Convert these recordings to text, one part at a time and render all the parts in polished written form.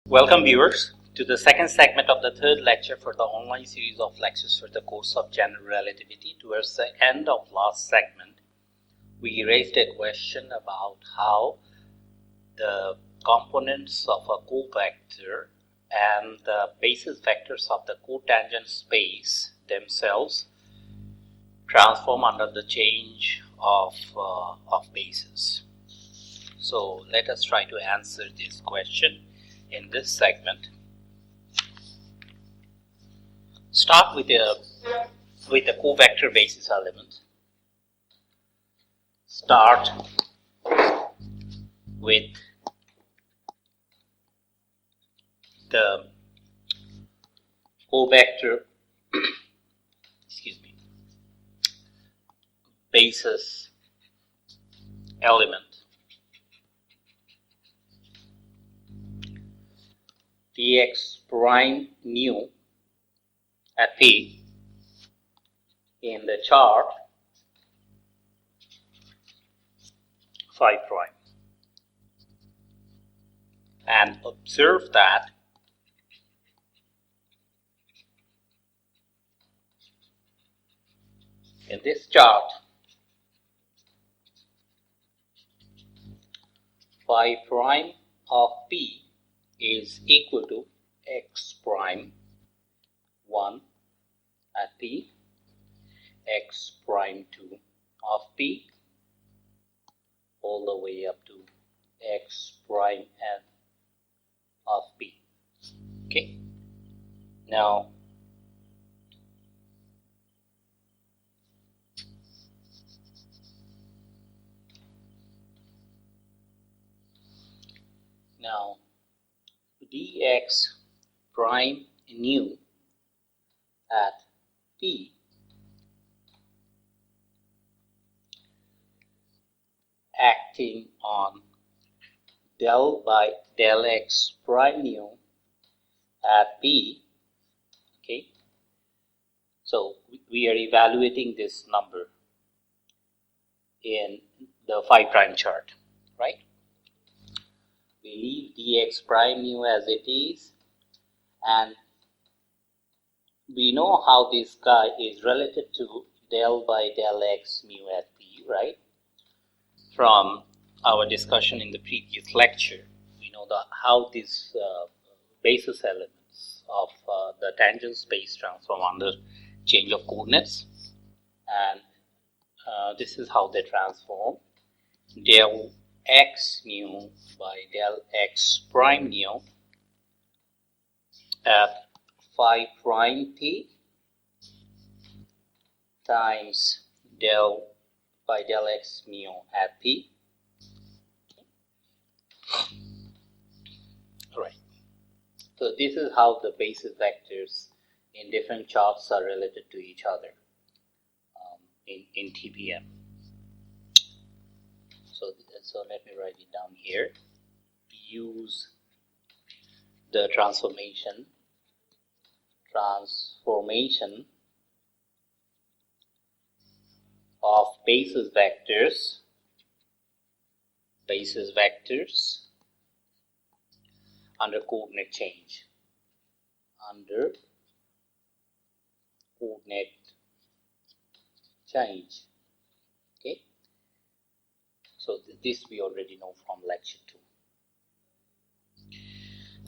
Welcome viewers to the second segment of the third lecture for the online series of lectures for the course of General Relativity. Towards the end of last segment, we raised a question about how the components of a covector and the basis vectors of the cotangent space themselves transform under the change of basis. So let us try to answer this question in this segment. Start with a covector basis element. Start with the covector basis element. Dx prime nu at P in the chart phi prime, and observe that in this chart phi prime of P is equal to x prime 1 at P, x prime 2 of P, all the way up to x prime n of P. Okay. Now dx prime nu at P acting on del by del x prime nu at P. Okay, so we are evaluating this number in the phi prime chart, right? We leave dx prime nu as it is, and we know how this guy is relative to del by del x mu at P, right? From our discussion in the previous lecture, we know how these basis elements of the tangent space transform under change of coordinates, and this is how they transform. Del x mu by del x prime nu at phi prime P times del by del x mu at P. Right. So this is how the basis vectors in different charts are related to each other in TPM. So let me write it down here. Use the transformation of basis vectors under coordinate change. Okay, so this we already know from lecture 2.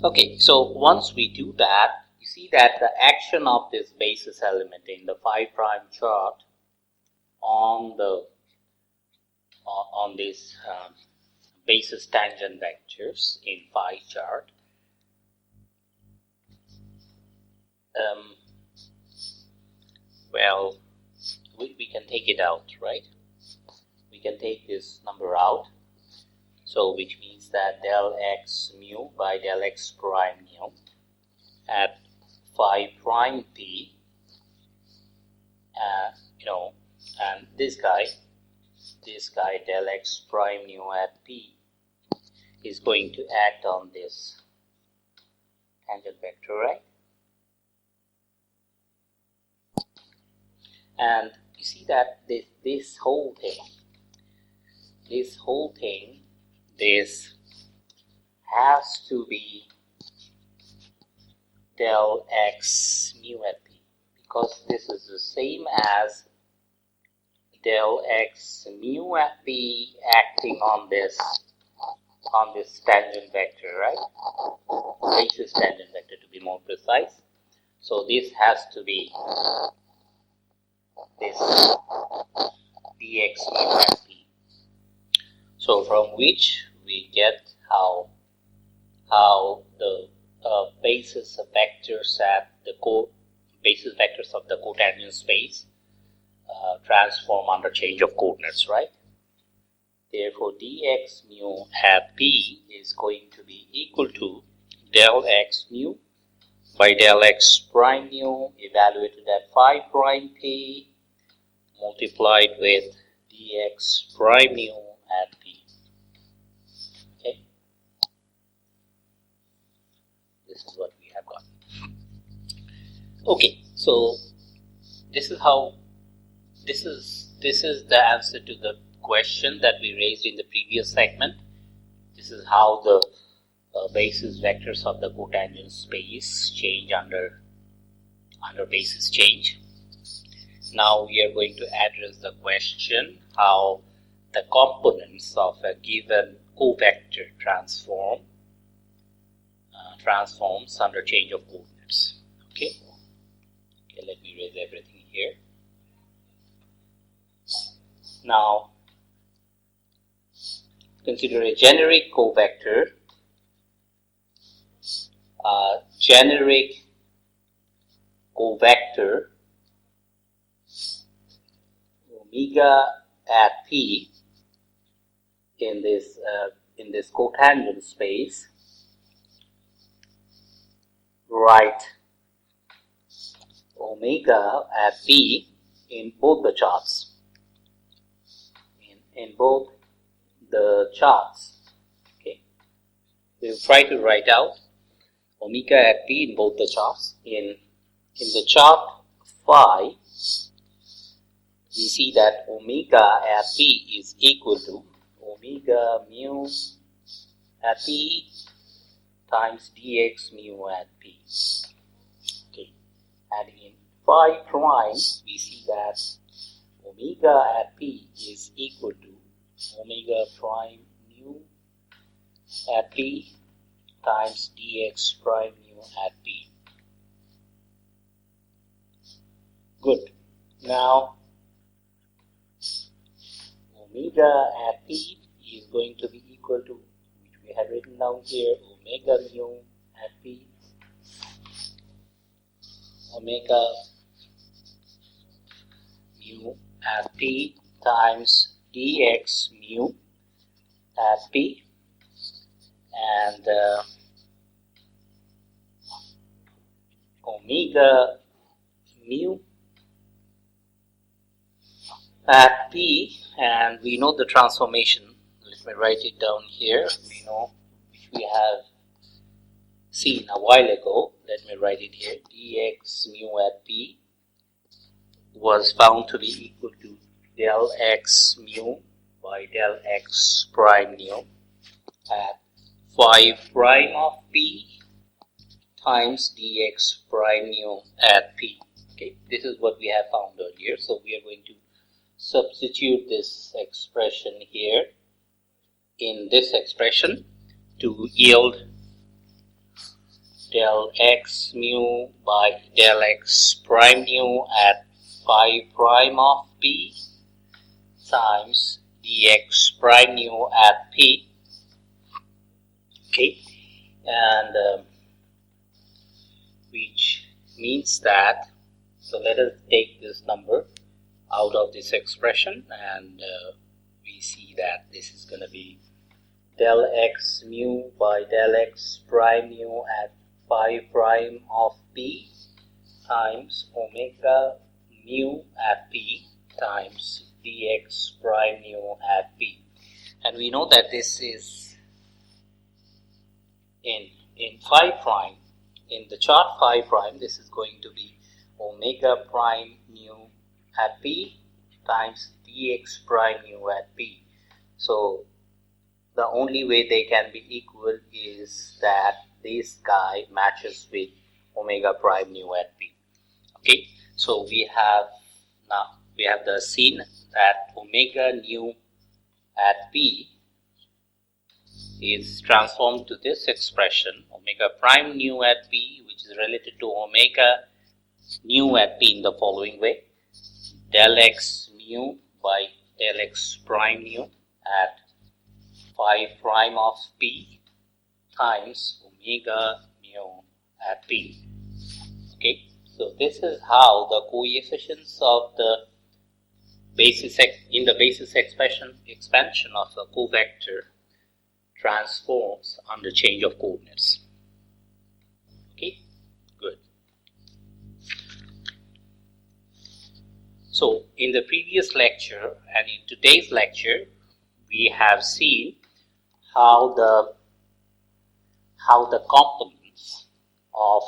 Okay, so once we do that, you see that the action of this basis element in the phi prime chart on this basis tangent vectors in phi chart, well, we can take it out, right? We can take this number out, so which means that del x mu by del x prime mu at phi prime P, and this guy del x prime nu at P is going to act on this tangent vector, right? And you see that this whole thing, this has to be del x mu at p, because this is the same as del x mu at p acting on this tangent vector, right? Basis tangent vector to be more precise. So this has to be this dx mu at p. So from which we get how the basis of vectors at the basis vectors of the cotangent space transform under change of coordinates, right? Therefore, dx mu at p is going to be equal to del x mu by del x prime mu evaluated at phi prime p multiplied with dx prime mu at p. Okay, this is what we have got. Okay, so this is how this is the answer to the question that we raised in the previous segment. This is how the basis vectors of the cotangent space change under basis change. Now we are going to address the question how the components of a given covector transforms under change of coordinates. Okay, let me erase everything here. Now consider a generic covector. Generic covector omega at p in this cotangent space. Write omega at p in both the charts. In both the charts. Okay, we will try to write out omega at p in both the charts. In the chart phi, we see that omega at p is equal to omega mu at p times dx mu at p. Okay, and in phi prime, we see that omega at p is equal to omega prime mu at p times dx prime mu at p. Good. Now omega at p is going to be equal to, which we have written down here, omega mu at p, omega mu at p times dx mu at p, and omega mu at p, and we know the transformation. Let me write it down here. We know, which we have seen a while ago. Let me write it here. Dx mu at p was found to be equal to del x mu by del x prime mu at phi prime of p times dx prime mu at p. Okay, this is what we have found earlier. So we are going to substitute this expression here in this expression to yield del x mu by del x prime mu at phi prime of p times dx prime mu at p. Okay, and which means that, so let us take this number out of this expression, and we see that this is going to be del x mu by del x prime mu at phi prime of p times omega mu at p times dx prime mu at p. And we know that this is in phi prime, in the chart phi prime, this is going to be omega prime mu at p times dx prime mu at p. So the only way they can be equal is that this guy matches with omega prime nu at p. Okay, so we have the scene that omega nu at p is transformed to this expression omega prime nu at p, which is related to omega nu at p in the following way: del x mu by del x prime nu at phi prime of p times omega mu at p. Okay, so this is how the coefficients of the basis expansion of a covector transforms under change of coordinates. Okay, good. So in the previous lecture and in today's lecture, we have seen how the components of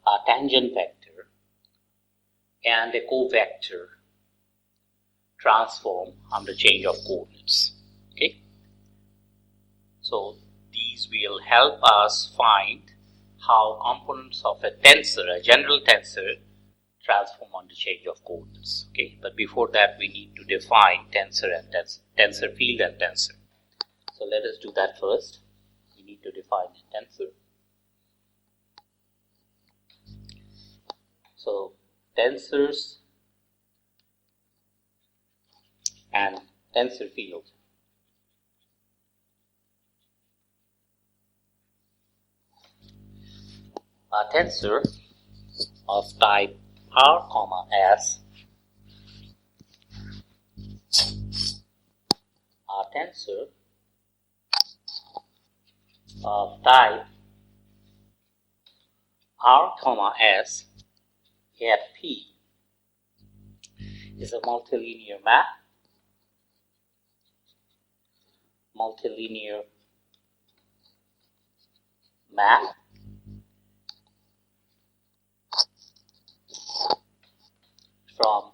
a tangent vector and a covector transform under change of coordinates. Okay, so these will help us find how components of a tensor, a general tensor, transform under change of coordinates. Okay, but before that we need to define tensor and tensor field and tensor. So let us do that first. We need to define a tensor. So tensors and tensor field. A tensor of type R, S, a tensor of type R, S at P is a multilinear map. From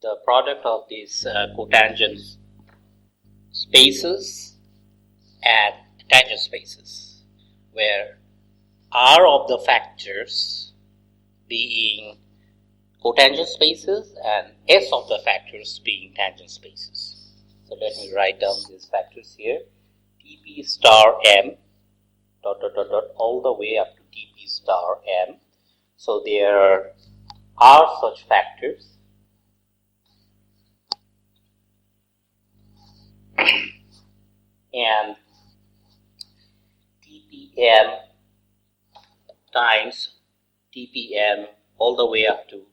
the product of these cotangent spaces and tangent spaces, where R of the factors being cotangent spaces and S of the factors being tangent spaces. So let me write down these factors here: Tp star m dot dot dot dot all the way up to Tp star m. So there are such factors and Tpm times Tpm all the way up to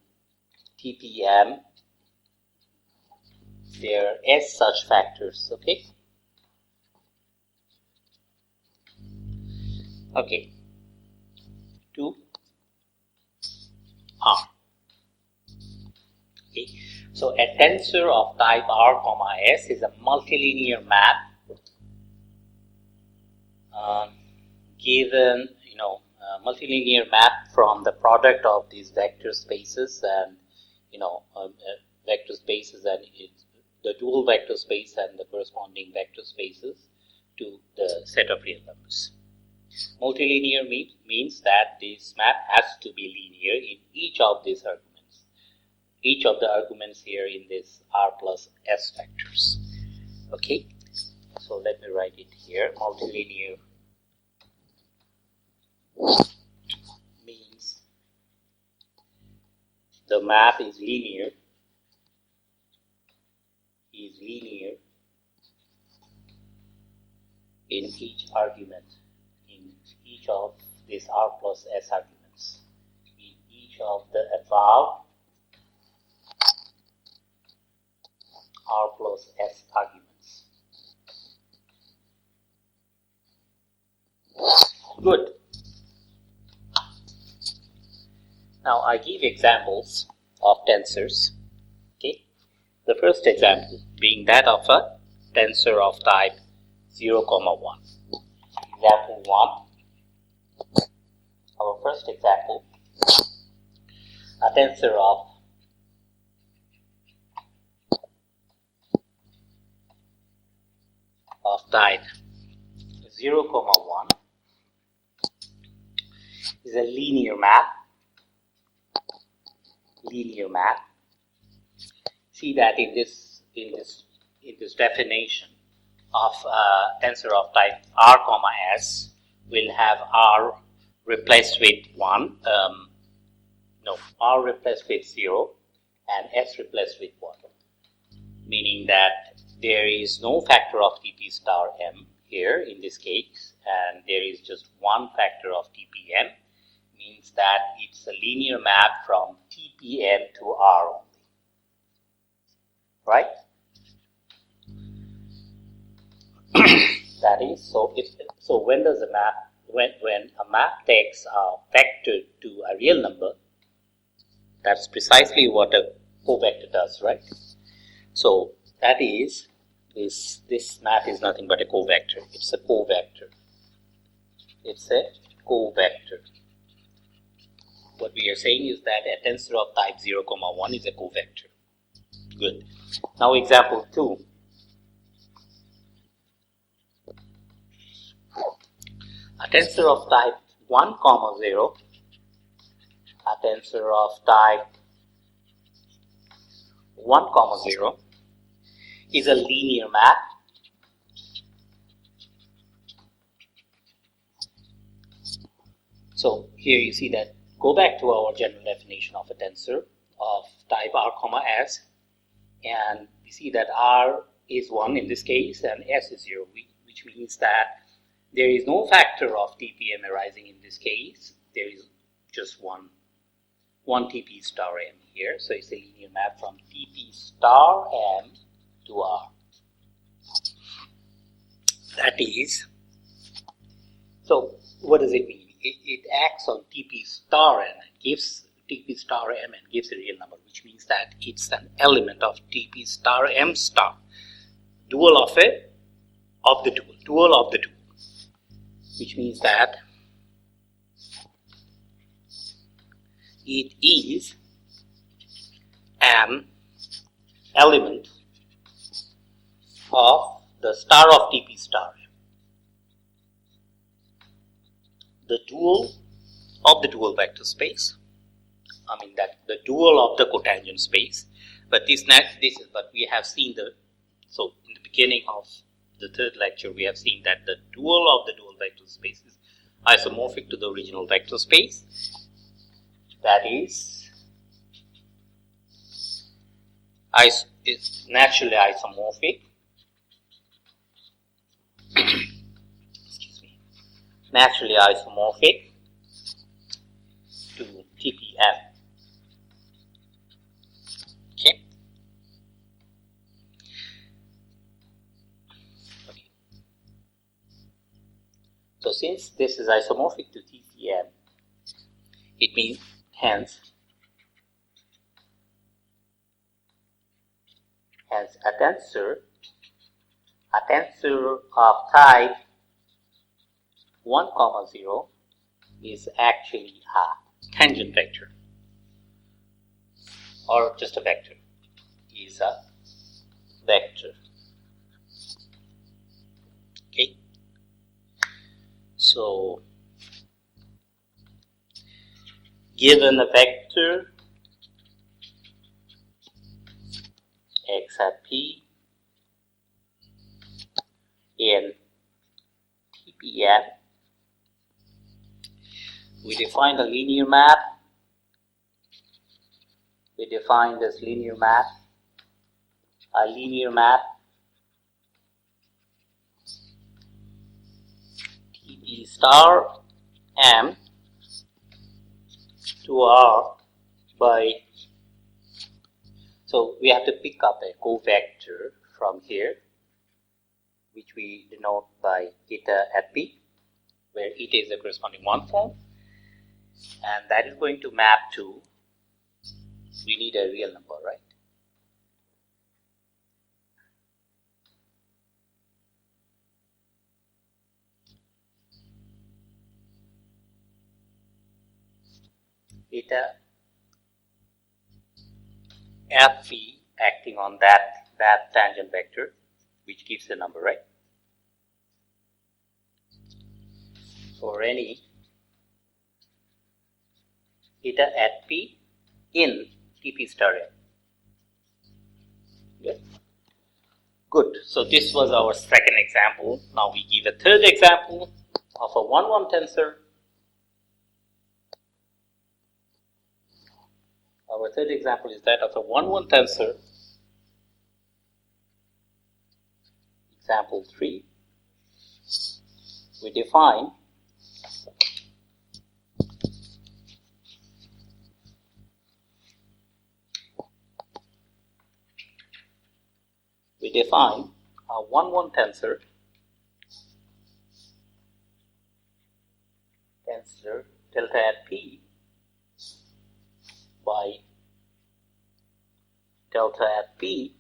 Tpm, there are S such factors. Okay, to R. Okay, so a tensor of type R, S is a multilinear map given, multilinear map from the product of these vector spaces and vector spaces and the dual vector space and the corresponding vector spaces to the set of real numbers. Multilinear means that this map has to be linear in each of these arguments. Each of the arguments here in this R plus S vectors. Okay, so let me write it here. Multilinear means the map is linear in each argument, in each of these R plus S arguments, in each of the above R plus S arguments. Good. Now I give examples of tensors. Okay, the first example being that of a tensor of type 0, 1. Example 1. Our first example, a tensor of type 0, 1 is a linear map. Linear map. See that in this definition of tensor of type R comma S, we'll have R replaced with 1, R replaced with 0 and S replaced with 1, meaning that there is no factor of TP star M here in this case, and there is just one factor of TPM, means that it's a linear map from TPM to R only, right? That is, so when does a map, when a map takes a vector to a real number, that's precisely what a covector does, right? So that is, this map is nothing but a covector. It's a covector. It's a covector. What we are saying is that a tensor of type 0, 1 is a covector. Good. Now example 2. A tensor of type 1, 0, a tensor of type 1, 0 is a linear map So here you see that, go back to our general definition of a tensor of type R comma S, and we see that R is 1 in this case and S is 0, which means that there is no factor of TPM arising in this case. There is just one TP star M here. So it's a linear map from TP star M to R. That is, so what does it mean? It acts on TP star M and gives TP star M and gives a real number, which means that it's an element of TP star M star, dual of the dual, which means that it is an element of the star of TP star M, the dual of the dual vector space. I mean that the dual of the cotangent space. But but we have seen so in the beginning of the third lecture we have seen that the dual of the dual vector space is isomorphic to the original vector space. That is naturally isomorphic naturally isomorphic to TPM. Okay. So since this is isomorphic to TPM, it means hence a tensor of type 1, 0 is actually a tangent vector, or just a vector, is a vector. Okay. So given a vector x at P in TPM, we define a linear map. We define this linear map, a linear map TP star M to R by, so we have to pick up a covector from here, which we denote by eta at P, where eta is the corresponding one form, and that is going to map to, we need a real number, right? Eta at P acting on that tangent vector, which gives the number, right? For any eta at p in TP star m. Good. So this was our second example. Now we give a third example of a 1-1 tensor. Our third example is that of a 1-1 tensor. Example 3. We define a 1-1 tensor delta at p by delta at p.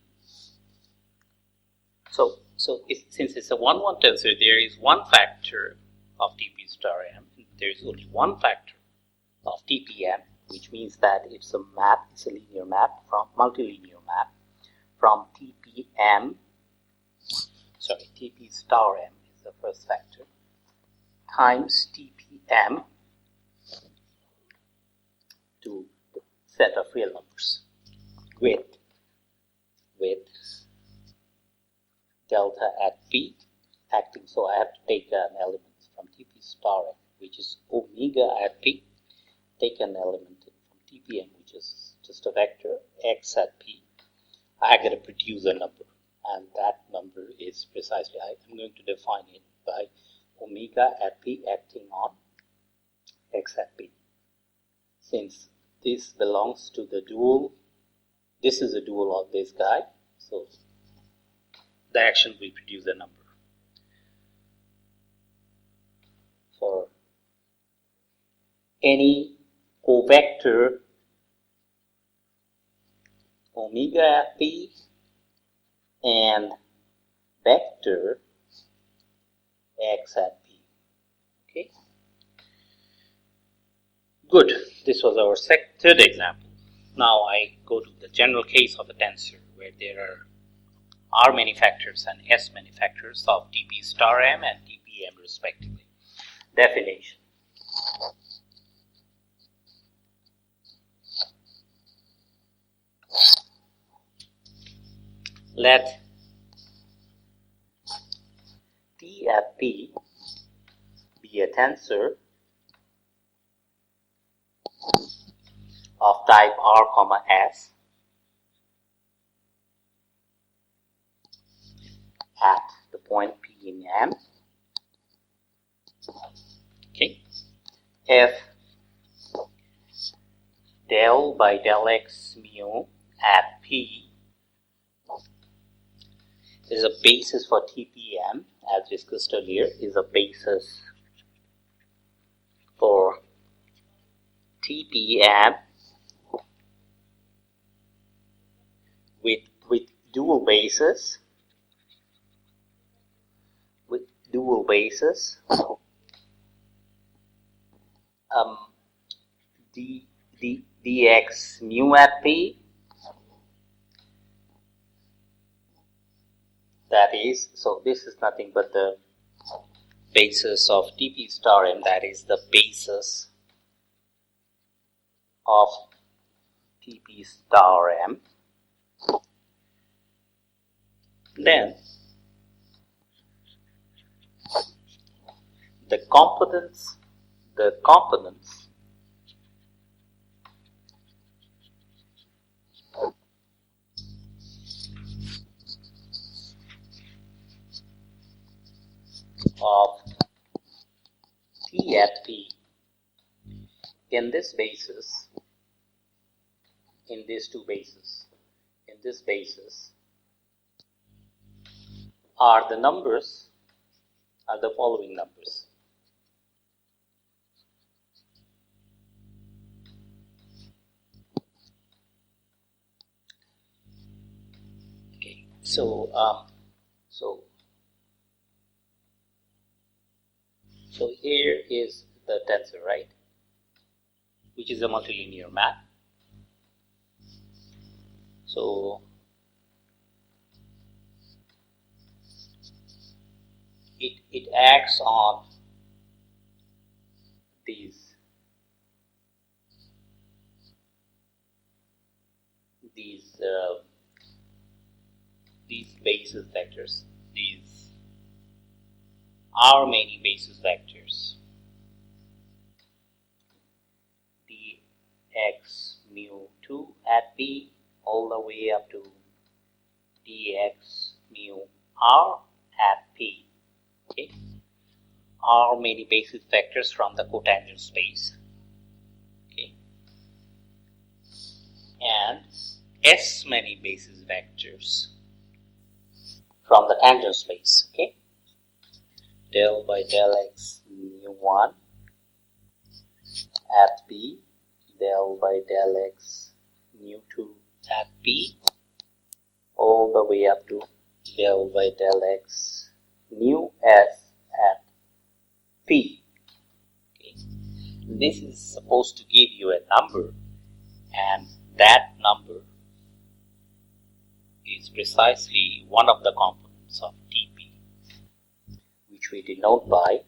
So since it's a 1-1 tensor, there is one factor of TP star m. There is only one factor of TPM, which means that it's a map, it's a linear map from multilinear map from TP star m is the first factor times TPM to the set of real numbers with delta at p acting. So I have to take an element from TP star m, which is omega at p, take an element from TPM, which is just a vector x at p. I got to produce a number, and that number is precisely, I'm going to define it by omega at p acting on x at p. Since this belongs to the dual, this is a dual of this guy, so the action will produce a number. For any covector omega at p and vector x at p. Okay. Good. This was our third example. Now I go to the general case of a tensor where there are R many factors and S many factors of TP star m and TPM respectively. Definition. Let T at P be a tensor of type R, S at the point P in M. Okay. If del by del x mu at P is a basis for TPM, as discussed earlier, is a basis for TPM with dual basis, dx mu at p, that is, so this is nothing but the basis of TP star m, that is the basis of TP star m. Then the components of T at P in this basis, in these two bases, in this basis are the numbers, are the following numbers. Okay, so here is the tensor, right, which is a multilinear map. So it acts on these these basis vectors. These are many basis vectors. dx mu 2 at p all the way up to dx mu r at p. Okay, are many basis vectors from the cotangent space. Okay, and s many basis vectors from the tangent space. Okay, del by del x mu 1 at p, del by del x mu 2 at p, all the way up to del by del x mu s at p. Okay. This is supposed to give you a number, and that number is precisely one of the components of Tp, which we denote by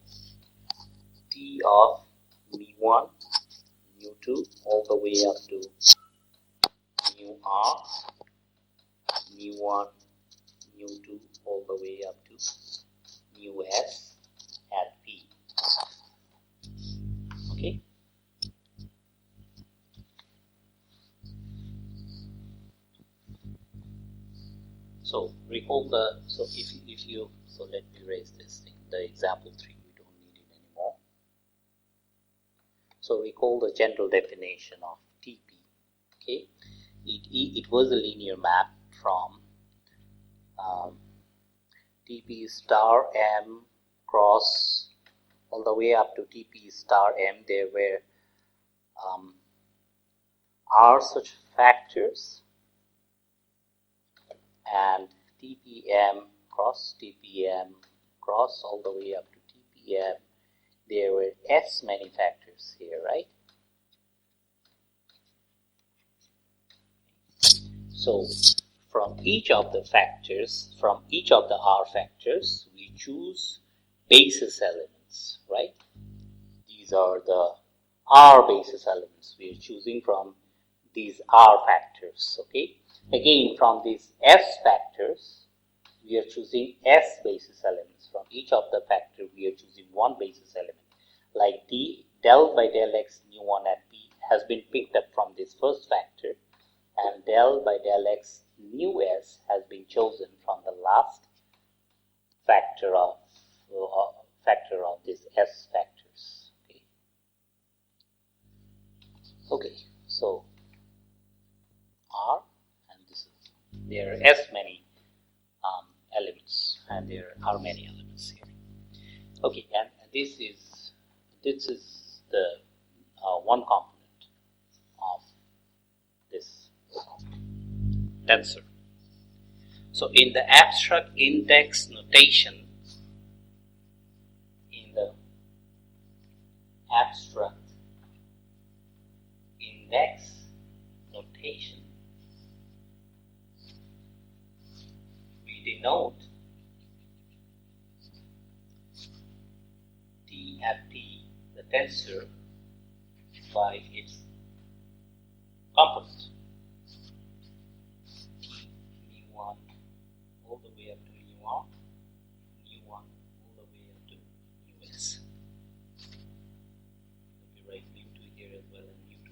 T of mu1, mu2 all the way up to mu r, mu1, mu2 all the way up to mu s at p. Okay. So recall so let me erase this thing, the example 3, we don't need it anymore. So recall the general definition of Tp. Okay, it was a linear map from Tp star m cross all the way up to Tp star m. There were r such factors, and TPM cross all the way up to TPM, there were S many factors here, right? So from each of the factors, from each of the R factors, we choose basis elements, right? These are the R basis elements we are choosing from these R factors, okay? Again, from these S factors, we are choosing S basis elements. From each of the factors, we are choosing one basis element. Like del by del x mu 1 at p has been picked up from this first factor, and del by del x mu s has been chosen from the last factor of this S factors. Okay, so R, and this is, there are S many elements, and there are many elements here. Okay, and this is the one component of this tensor. So in the abstract index notation, we denote T at P, the tensor, by its component. T mu1 all the way up to mu1, mu1 all the way up to mus. Let me write mu2 here as well, and mu2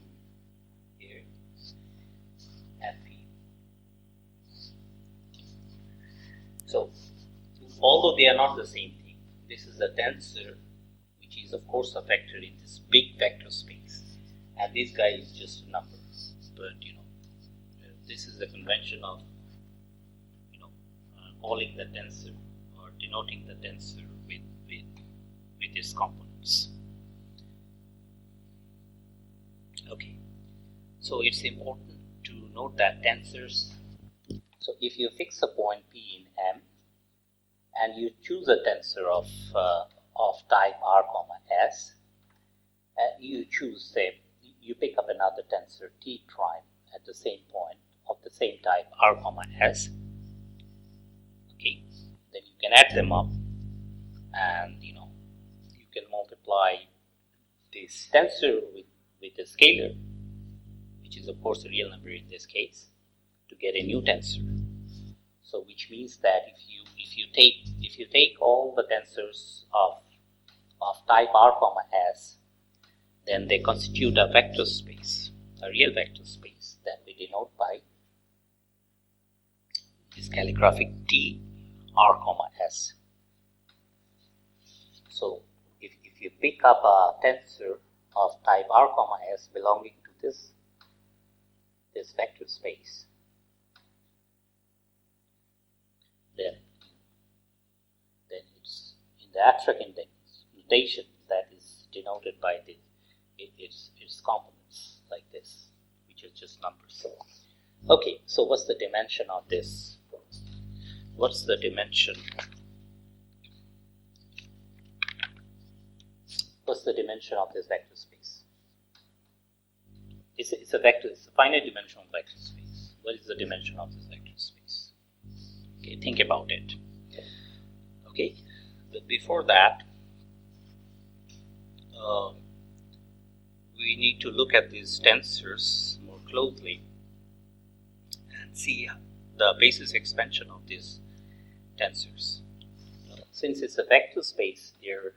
here at P. So, although they are not the same thing, this is a tensor which is of course a vector in this big vector space, and this guy is just a number. But this is the convention of calling the tensor or denoting the tensor with its components. Okay, so it's important to note that tensors. So if you fix a point P in M and you choose a tensor of type R comma S, and you choose, say, you pick up another tensor T prime at the same point of the same type R comma S. Okay, then you can add them up, and you can multiply this tensor with a scalar, which is of course a real number in this case, to get a new tensor. So which means that if you take all the tensors of type R comma S, then they constitute a vector space, a real vector space that we denote by this calligraphic T R comma S. So if you pick up a tensor of type R comma S belonging to this vector space, then it's in the abstract index notation that is denoted by its components like this, which is just numbers. Okay, so what's the dimension of this? What's the dimension? What's the dimension of this vector space? It's a vector. It's a finite dimensional vector space. What is the dimension of this vector space? Okay, think about it. Okay, but before that, we need to look at these tensors more closely and see the basis expansion of these tensors. Since it's a vector space here,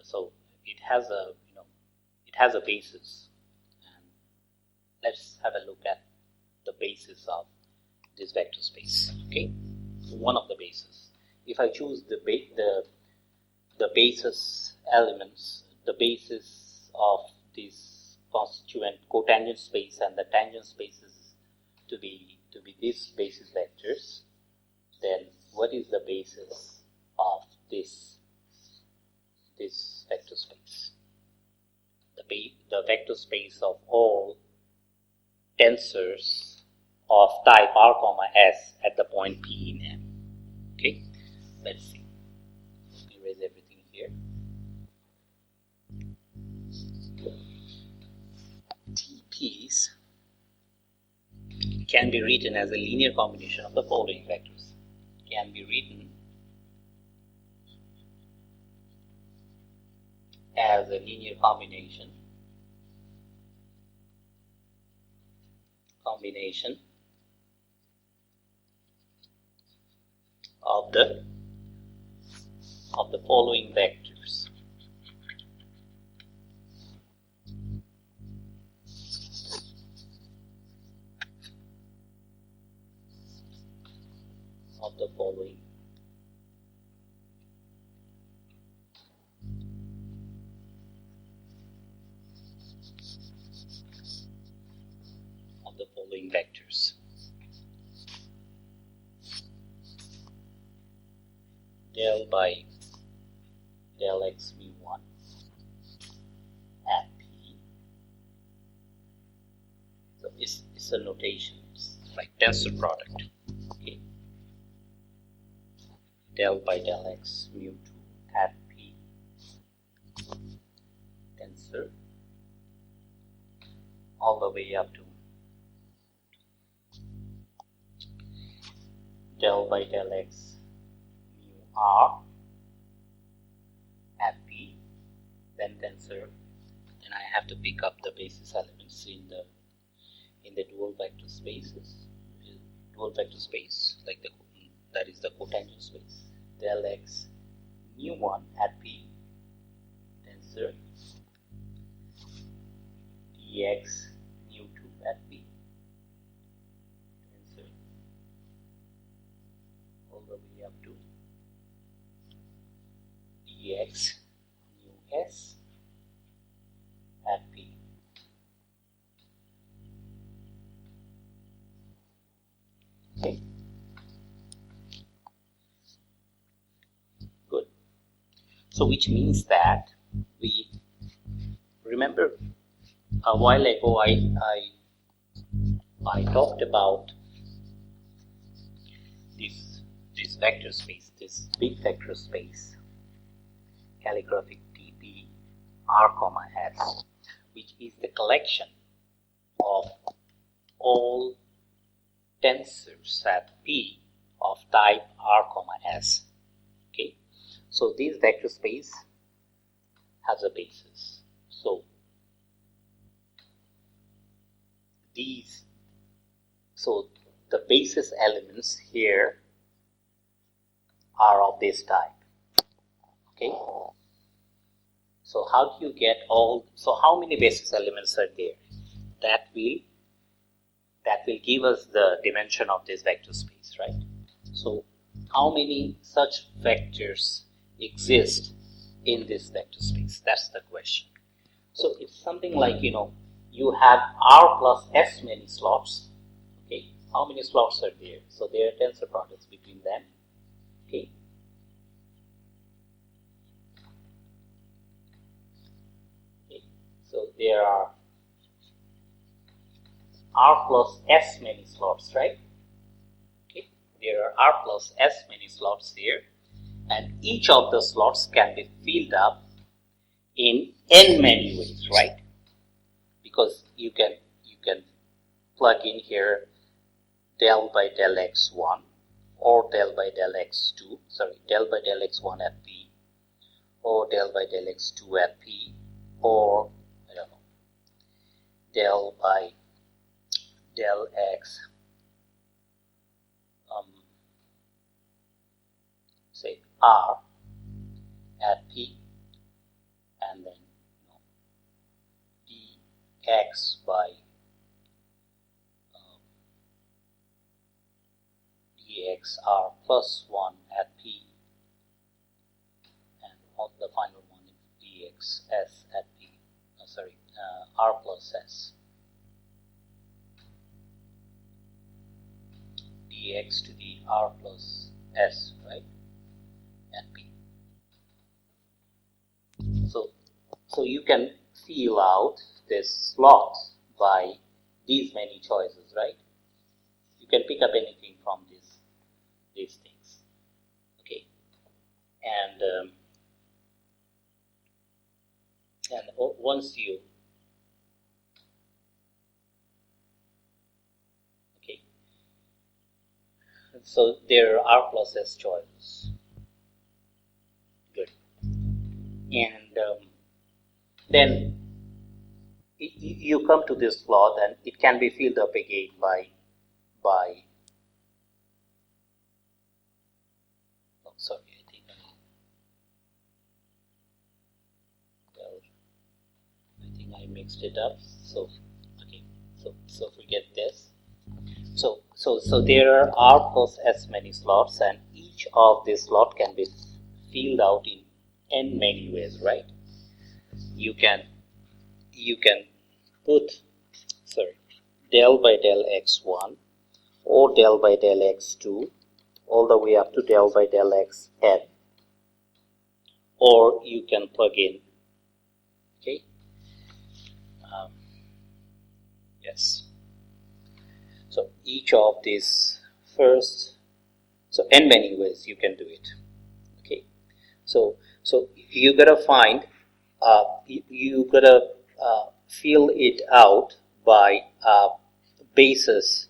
so it has a basis, and let's have a look at the basis of this vector space. Okay, one of the bases. If I choose the basis elements, the basis of this constituent cotangent space and the tangent spaces to be these basis vectors, then what is the basis of this vector space? The vector space of all tensors of type R comma S at the point P in M. Okay, let's see. Let me erase everything here. TPs can be written as a linear combination of the following vectors. Can be written as a linear combination of the following vectors. Of the following vectors. Del by del x mu 1 at P. So it's a notation. It's like tensor product. Okay. Del by del x mu 2 at P tensor all the way up to del by del x mu r at P, then tensor. Then I have to pick up the basis elements in the dual vector spaces. Dual vector space, like that is the cotangent space. Del x mu 1 at P tensor dx mu 2 at P tensor all the way up to dx mu s at P. Okay. Good. So which means that we remember a while ago I talked about this vector space, this big vector space, calligraphic TP R comma S, which is the collection of all tensors at P of type R comma S. Okay, so this vector space has a basis. So the basis elements here are of this type. Okay. So how do you get so how many basis elements are there? That will give us the dimension of this vector space, right? So how many such vectors exist in this vector space? That's the question. So it's something like, you have R plus S many slots. Okay, how many slots are there? So there are tensor products between them. Okay. So there are R plus S many slots, right? Okay, there are R plus S many slots here, and each of the slots can be filled up in n many ways, right? Because you can plug in here del by del x1 or del by del x2, del by del x1 at P, or del by del x2 at P, or I don't know, del by del x say R at P, and then dx by dxr plus 1 at P, and the final one is dxs at P, r plus s, dx to the r plus s, right, at P. So you can fill out this slot by these many choices, right? You can pick up anything from these things. Okay, and once you so there are R plus S choices. Good. And then you come to this slot, and it can be filled up again by I think I mixed it up. So okay, so forget this. So there are R plus S many slots, and each of these slots can be filled out in n many ways, right? You can put del by del x1 or del by del x2 all the way up to del by del xn, or you can plug in. Okay. Yes. So each of these n many ways you can do it. Okay. So you gotta find, you gotta fill it out by basis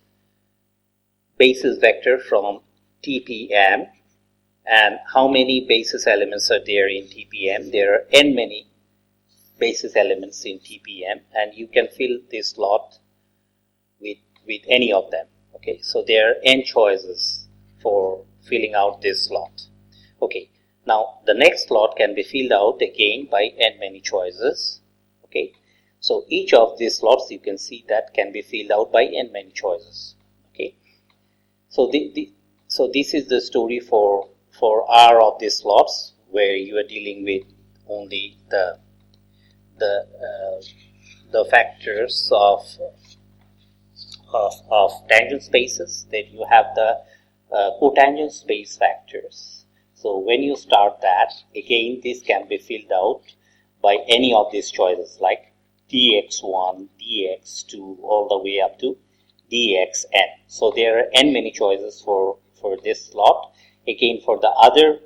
vector from TPM. And how many basis elements are there in TPM? There are n many basis elements in TPM, and you can fill this slot with any of them. Okay, so there are n choices for filling out this slot. Okay, now the next slot can be filled out again by n many choices. Okay, so each of these slots you can see that can be filled out by n many choices. Okay, so this is the story for R of these slots, where you are dealing with only the factors of tangent spaces. That you have the cotangent space factors. So when you start that, again this can be filled out by any of these choices, like dx1, dx2, all the way up to dxn. So there are n many choices for this slot. Again, for the other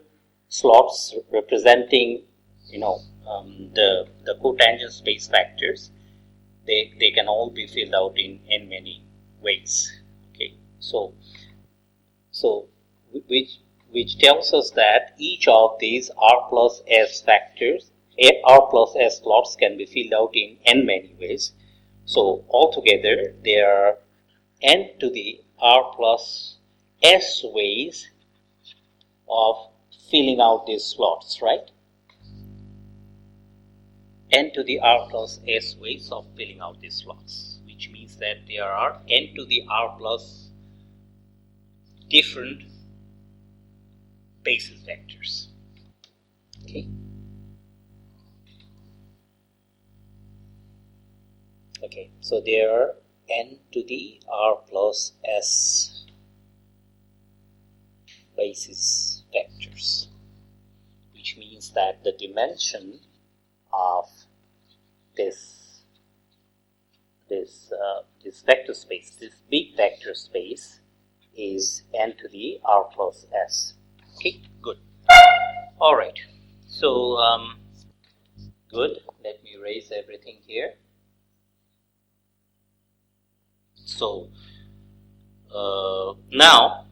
slots representing the cotangent space factors, they can all be filled out in n many ways. Okay, so which tells us that each of these R plus S factors, R plus S slots, can be filled out in n many ways. So altogether there are n to the r plus s ways of filling out these slots, right? N to the r plus s ways of filling out these slots, which means that there are n to the r plus different basis vectors. Okay. Okay, so there are n to the r plus s basis vectors, which means that the dimension of this vector space, this big vector space, is n to the r plus s. Okay, good. All right. So good. Let me erase everything here. So now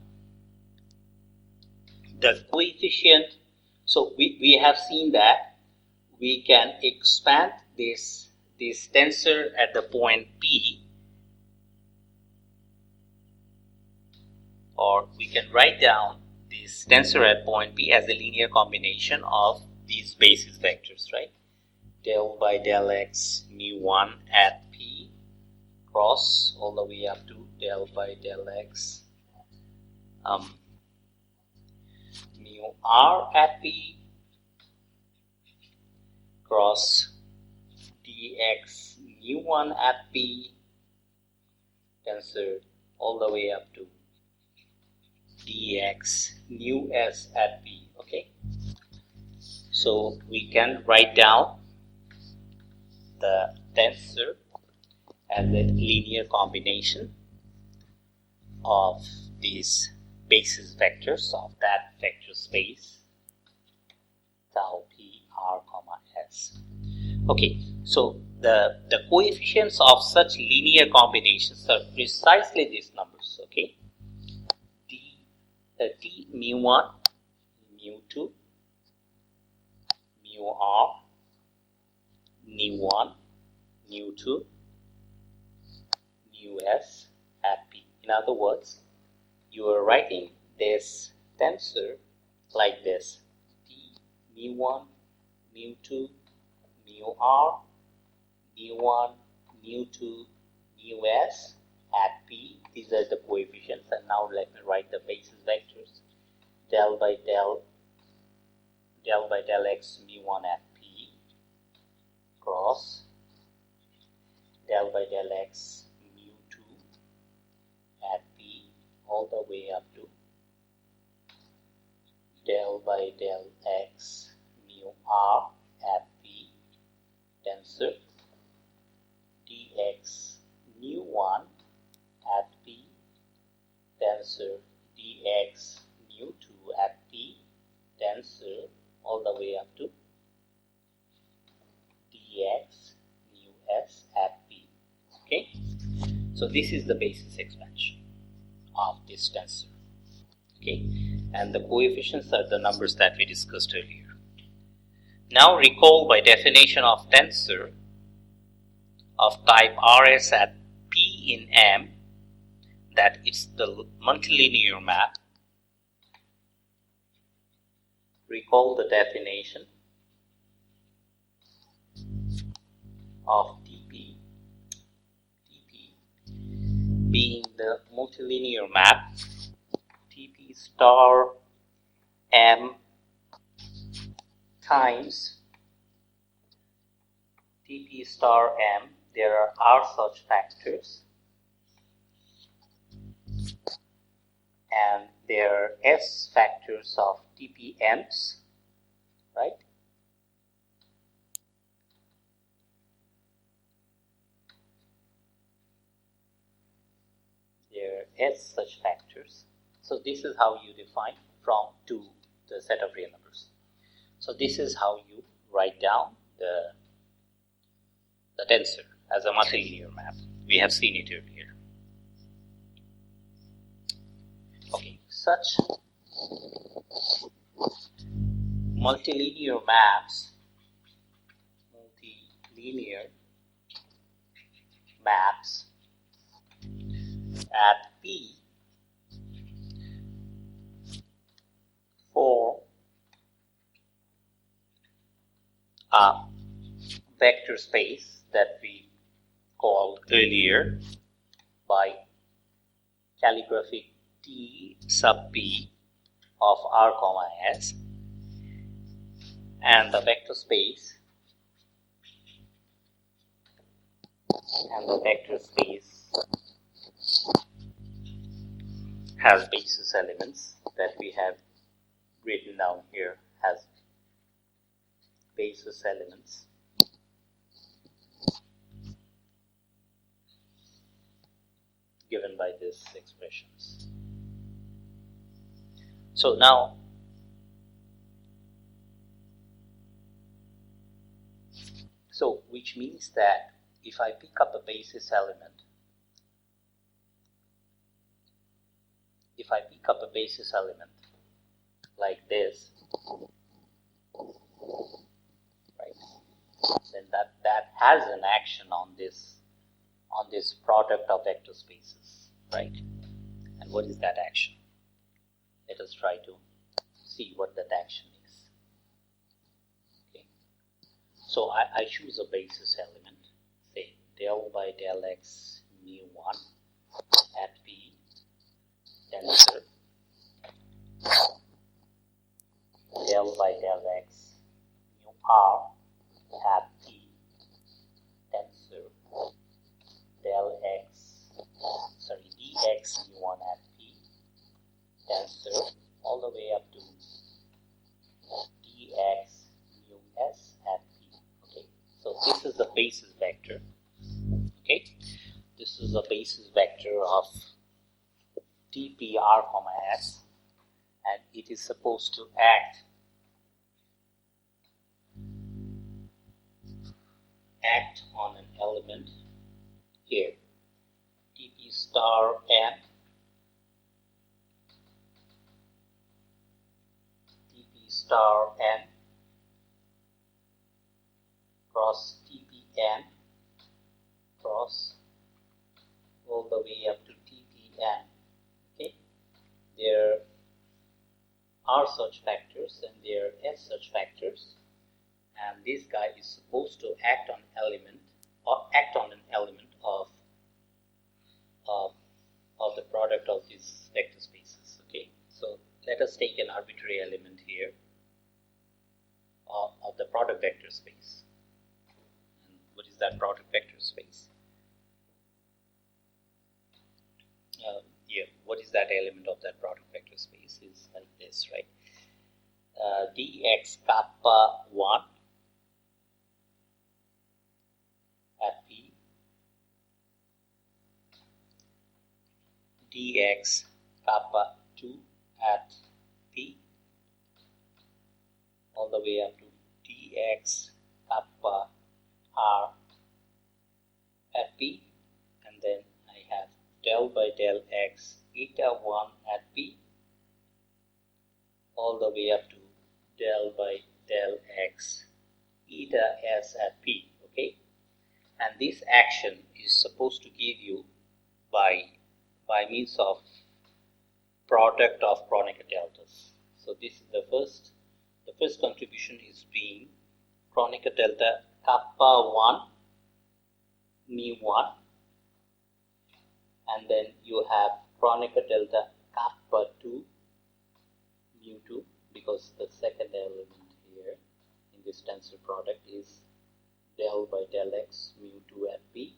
the coefficient. So we have seen that we can expand this tensor at the point P, or we can write down this tensor at point P as a linear combination of these basis vectors, right? Del by del x mu1 at P cross all the way up to del by del x mu r at P cross dx mu1 at P tensor all the way up to dx mu s at P. Okay, so we can write down the tensor as a linear combination of these basis vectors of that vector space tau p r comma s. Okay, so the coefficients of such linear combinations are precisely these numbers. Okay, t mu1, mu2, mu r, mu1, mu2, mu s at P. In other words, you are writing this tensor like this: t mu1, mu2, mu r, mu1, mu2, mu s at P. These are the coefficients, and now let me write the basis vectors: del by del x mu1 at P cross del by del x mu2 at P all the way up to del by del x mu r at P tensor dx mu1 at P tensor dx mu2 at P tensor all the way up to dx mu s at P. Okay, so this is the basis expansion of this tensor. Okay, and the coefficients are the numbers that we discussed earlier. Now recall by definition of tensor of type Rs at P in M that it's the multilinear map. Recall the definition of TP being the multilinear map, TP star M times TP star M. There are such factors, and there are S factors of TPMs, right? There are S such factors. So this is how you define from to the set of real numbers. So this is how you write down the tensor as a multilinear map. We have seen it earlier. Okay, such multilinear maps at P for a vector space that we called earlier by calligraphic T sub P of R comma S, and the vector space has basis elements that we have written down here, has basis elements given by these expressions. So now which means that if I pick up a basis element, like this, right, then that has an action on this product of vector spaces, right? And what is that action? Let us try to see what that action is. Okay. So I choose a basis element, say del by del x mu1 at P, tensor del by del x mu r at P, tensor dx mu1 at P, tensor all the way up to dx mu s at P. Okay, so this is the basis vector. Okay, this is the basis vector of dp r comma s, and it is supposed to act on an element here, dp star n, cross dpn cross all the way up to dpn. Okay, there are such factors and there are s such factors, and this guy is supposed to act on an element of the product of these vector spaces. Okay, so let us take an arbitrary element here of the product vector space. And what is that product vector space? Here, what is that element of that product vector space? Is like this, right? Dx kappa 1 at P, dx kappa 2 at P, all the way up to dx kappa r at P, and then I have del by del x eta 1 at P, all the way up to del by del x eta s at P. Okay, and this action is supposed to give you by means of product of Kronecker deltas. So this is the first contribution is being Kronecker delta kappa 1 mu 1, and then you have Kronecker delta kappa 2 mu 2, because the second element here in this tensor product is del by del x mu 2 at P.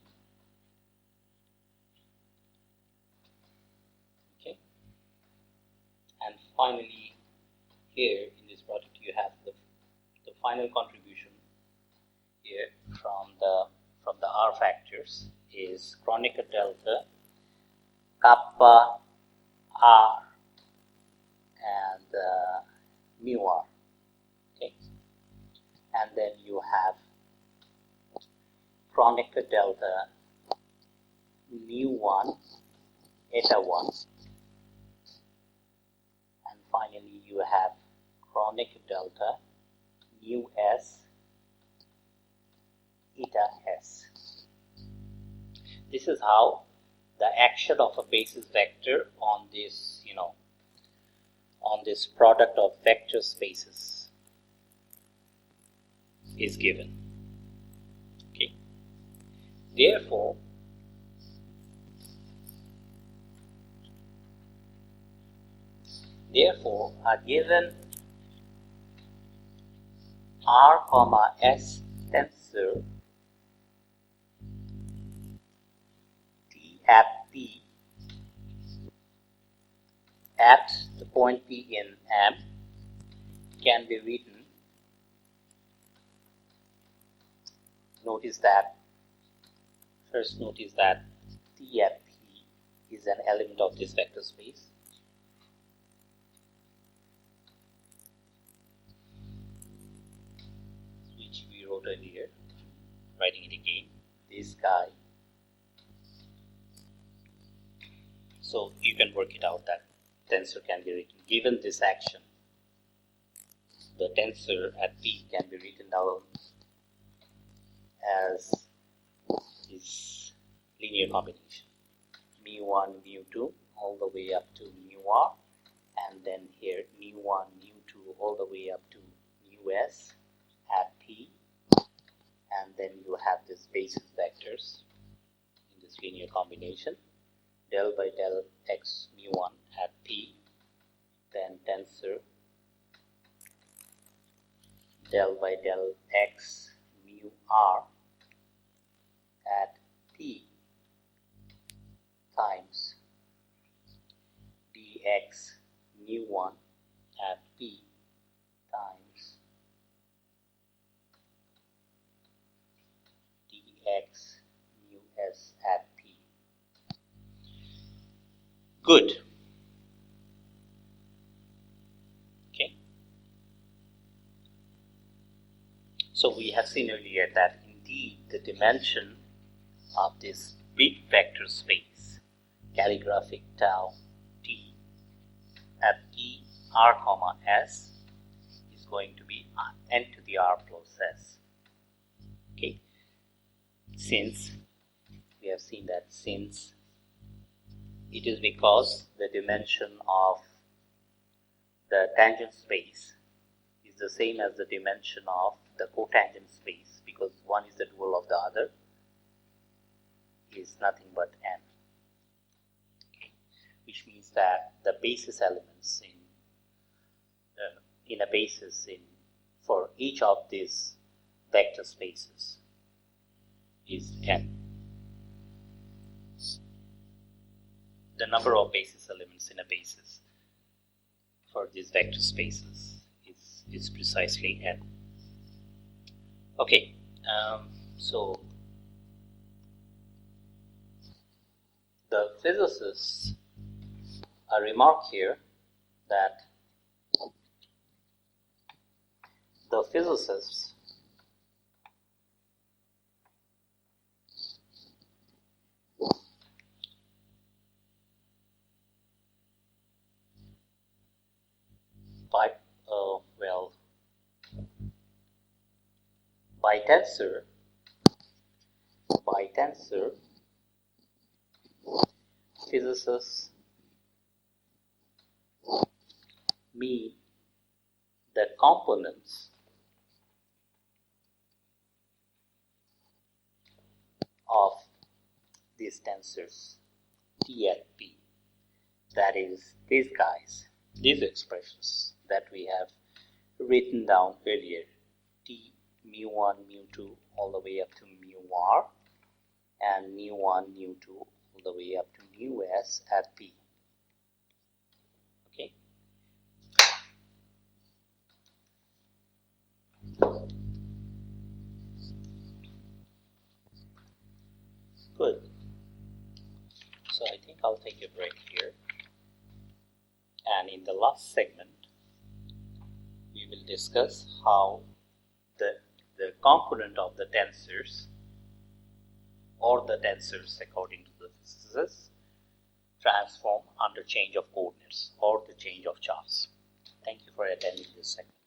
Okay, and finally here in this product you have the final contribution here from the R factors is Kronecker delta kappa R and mu R. Okay, and then you have Kronecker delta mu 1 eta 1, and finally you have Kronecker delta mu s eta s. This is how the action of a basis vector on this, on this product of vector spaces is given. Okay. Therefore, a given R, S tensor T at P at the point P in M can be written. Notice that T at P is an element of this vector space. Which we wrote earlier, writing it again, this guy. So you can work it out that tensor can be written, given this action, the tensor at P can be written down as this linear combination, mu1, mu2 all the way up to mu r, and then here mu1, mu2 all the way up to mu s at P, and then you have this basis vectors in this linear combination, del by del x mu1 at P, then tensor del by del x mu r at P times dx mu1 at P times dx mu s at P. Good. Okay. So we have seen earlier that indeed the dimension of this big vector space, calligraphic tau T at P r comma s is going to be n to the r plus s. Okay. Since we have seen that since it is because the dimension of the tangent space is the same as the dimension of the cotangent space, because one is the dual of the other, is nothing but n. Okay. Which means that the basis elements in a basis for each of these vector spaces is n. The number of basis elements in a basis for these vector spaces is precisely n. Okay, so the physicists remark here that the physicists by tensor physicists mean the components of these tensors T at P, that is these guys, these expressions that we have written down earlier, T mu1 mu2 all the way up to mu r, and mu1 mu2 all the way up to mu s at P. Okay. Good. So I think I'll take a break here, and in the last segment we will discuss how the component of the tensors, or the tensors according to the physicists, transform under change of coordinates or the change of charts. Thank you for attending this segment.